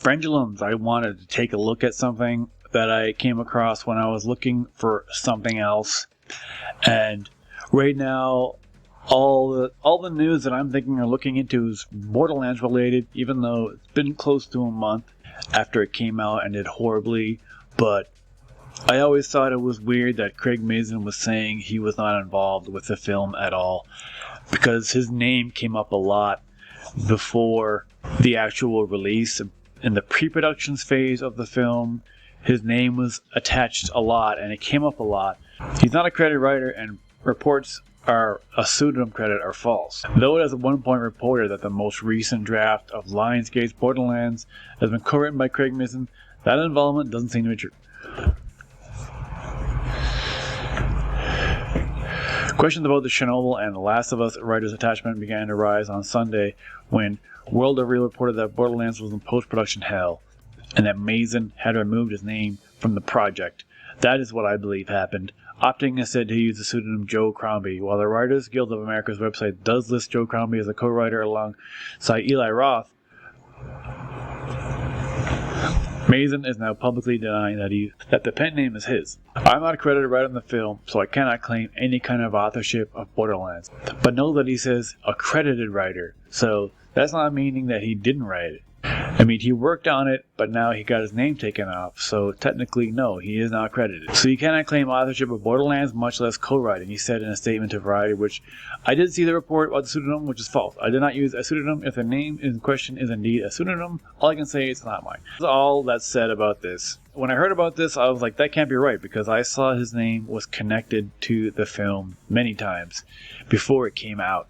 Pendulums, I wanted to take a look at something that I came across when I was looking for something else. And right now, all the news that I'm thinking of looking into is Borderlands related, even though it's been close to a month after it came out and did horribly. But I always thought it was weird that Craig Mazin was saying he was not involved with the film at all, because his name came up a lot before the actual release. In the pre-production phase of the film, his name was attached a lot, and it came up a lot. He's not a credited writer, and reports are a pseudonym credit are false. Though it has at one point reported that the most recent draft of Lionsgate's Borderlands has been co-written by Craig Mazin, that involvement doesn't seem to be true. Questions about the Chernobyl and The Last of Us writers' attachment began to rise on Sunday when World of Real reported that Borderlands was in post-production hell and that Mazin had removed his name from the project. That is what I believe happened, opting instead to use the pseudonym Joe Crombie. While the Writers Guild of America's website does list Joe Crombie as a co-writer alongside Eli Roth, Mazin is now publicly denying that the pen name is his. I'm not a credited writer in the film, so I cannot claim any kind of authorship of Borderlands. But know that he says accredited writer, so that's not meaning that he didn't write it. I mean, he worked on it, but now he got his name taken off, so technically, no, he is not credited. So you cannot claim authorship of Borderlands, much less co-writing, he said in a statement to Variety, which I did see the report about the pseudonym, which is false. I did not use a pseudonym. If the name in question is indeed a pseudonym, all I can say is it's not mine. That's all that's said about this. When I heard about this, I was like, that can't be right, because I saw his name was connected to the film many times before it came out.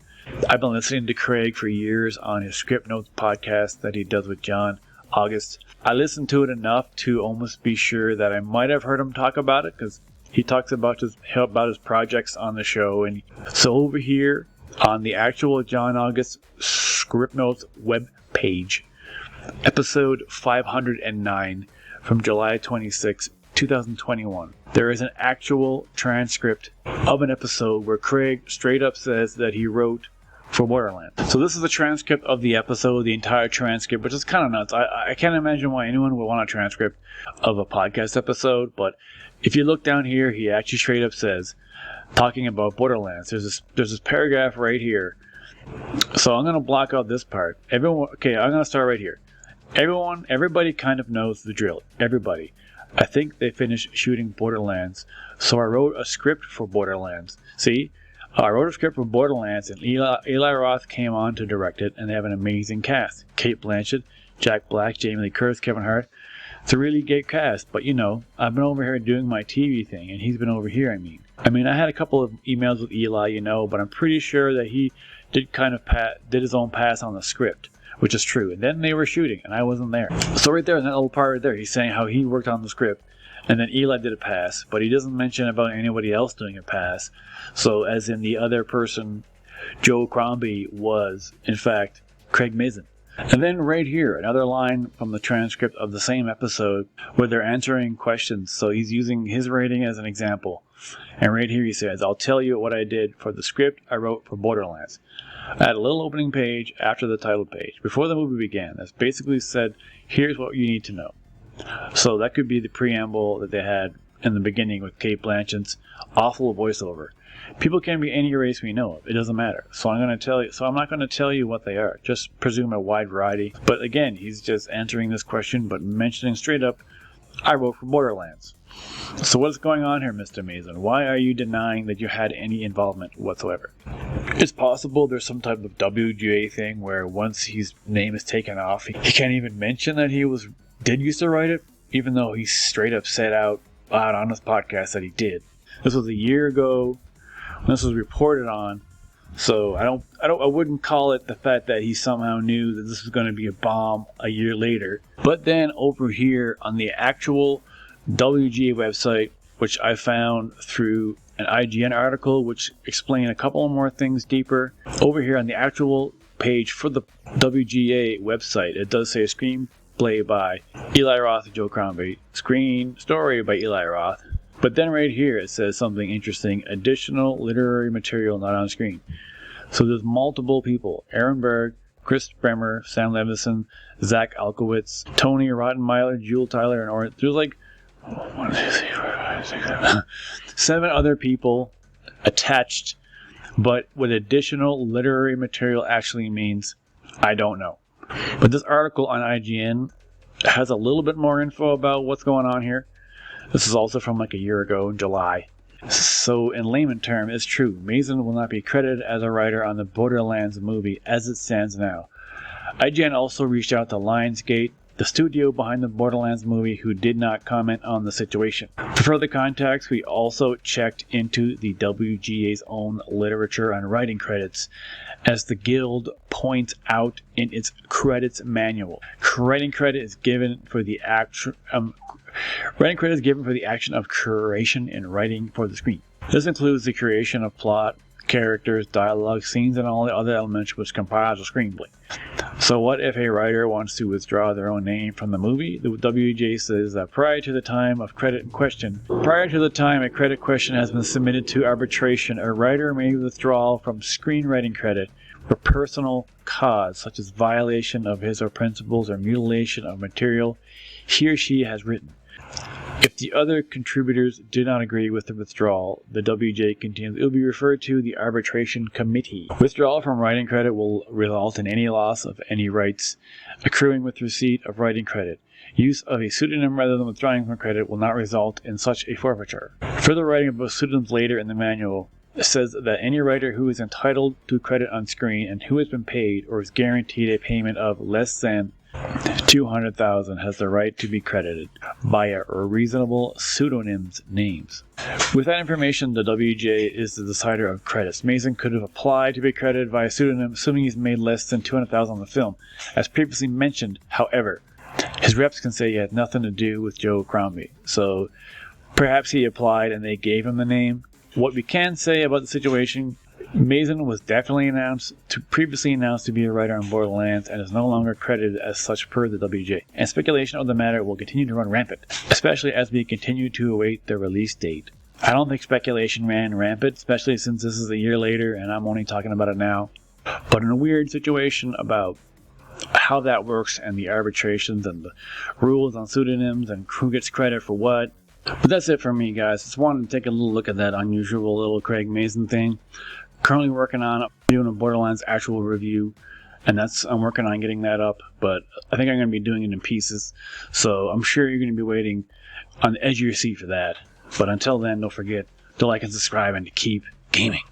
I've been listening to Craig for years on his Script Notes podcast that he does with John August. I listened to it enough to almost be sure that I might have heard him talk about it, because he talks about his projects on the show. And so over here on the actual John August Script Notes web page, episode 509 from July 26, 2021. There is an actual transcript of an episode where Craig straight up says that he wrote for Borderlands. So this is a transcript of the episode, the entire transcript, which is kind of nuts. I can't imagine why anyone would want a transcript of a podcast episode, but if you look down here, he actually straight up says, talking about Borderlands, there's this paragraph right here. So I'm going to block out this part. I'm going to start right here. Everybody kind of knows the drill. Everybody. I think they finished shooting Borderlands, so I wrote a script for Borderlands. See? I wrote a script for Borderlands, and Eli Roth came on to direct it, and they have an amazing cast. Cate Blanchett, Jack Black, Jamie Lee Curtis, Kevin Hart. It's a really great cast, but I've been over here doing my TV thing, and he's been over here, I mean, I had a couple of emails with Eli, but I'm pretty sure that he did his own pass on the script, which is true. And then they were shooting, and I wasn't there. So right there, in that little part right there, he's saying how he worked on the script, and then Eli did a pass, but he doesn't mention about anybody else doing a pass. So as in the other person, Joe Crombie was, in fact, Craig Mazin. And then right here, another line from the transcript of the same episode where they're answering questions. So he's using his writing as an example. And right here he says, I'll tell you what I did for the script I wrote for Borderlands. I had a little opening page after the title page, before the movie began, that's basically said, here's what you need to know. So that could be the preamble that they had in the beginning with Cate Blanchett's awful voiceover. People can be any race we know of. It doesn't matter. So I'm not going to tell you what they are. Just presume a wide variety. But again, he's just answering this question, but mentioning straight up, I wrote for Borderlands. So what's going on here, Mr. Mazin? Why are you denying that you had any involvement whatsoever? It's possible there's some type of WGA thing where once his name is taken off, he can't even mention that he did used to write it, even though he straight up said out on his podcast that he did. This was a year ago when this was reported on, so I wouldn't call it the fact that he somehow knew that this was going to be a bomb a year later. But then over here on the actual WGA website, which I found through an IGN article which explained a couple more things deeper, over here on the actual page for the WGA website, it does say screenplay by Eli Roth and Joe Crombie, screen story by Eli Roth. But then right here it says something interesting, additional literary material not on screen. So there's multiple people, Aaron Berg, Chris Bremer, Sam Levinson, Zach Alkowitz, Tony Rottenmeier, Jewel Tyler, and there's like 1, 2, 3, 4, 5, 6, 7, 7 other people attached, but what additional literary material actually means, I don't know. But this article on IGN has a little bit more info about what's going on here. This is also from like a year ago in July. So in layman term, it's true. Mazin will not be credited as a writer on the Borderlands movie as it stands now. IGN also reached out to Lionsgate, the studio behind the Borderlands movie, who did not comment on the situation. For further context, we also checked into the WGA's own literature on writing credits, as the Guild points out in its credits manual. Writing credit is given for the action of curation and writing for the screen. This includes the creation of plot, characters, dialogue, scenes, and all the other elements which comprise a screenplay. So what if a writer wants to withdraw their own name from the movie? The WJ says that prior to the time a credit question has been submitted to arbitration, a writer may withdraw from screenwriting credit for personal cause, such as violation of his or principles or mutilation of material he or she has written. If the other contributors do not agree with the withdrawal, the WJ continues, it will be referred to the arbitration committee. Withdrawal from writing credit will result in any loss of any rights accruing with receipt of writing credit. Use of a pseudonym rather than withdrawing from credit will not result in such a forfeiture. Further writing about pseudonyms later in the manual says that any writer who is entitled to credit on screen and who has been paid or is guaranteed a payment of less than $200,000 has the right to be credited via reasonable pseudonyms names. With that information, the WJ is the decider of credits. Mazin could have applied to be credited via pseudonym, assuming he's made less than $200,000 on the film. As previously mentioned, however, his reps can say he had nothing to do with Joe Crombie. So perhaps he applied and they gave him the name. What we can say about the situation, Mazin was definitely previously announced to be a writer on Borderlands and is no longer credited as such per the WJ. And speculation of the matter will continue to run rampant, especially as we continue to await the release date. I don't think speculation ran rampant, especially since this is a year later and I'm only talking about it now. But in a weird situation about how that works and the arbitrations and the rules on pseudonyms and who gets credit for what. But that's it for me, guys. Just wanted to take a little look at that unusual little Craig Mazin thing. Currently working on doing a Borderlands actual review, and I'm working on getting that up, but I think I'm going to be doing it in pieces, so I'm sure you're going to be waiting on the edge of your seat for that. But until then, don't forget to like and subscribe and to keep gaming.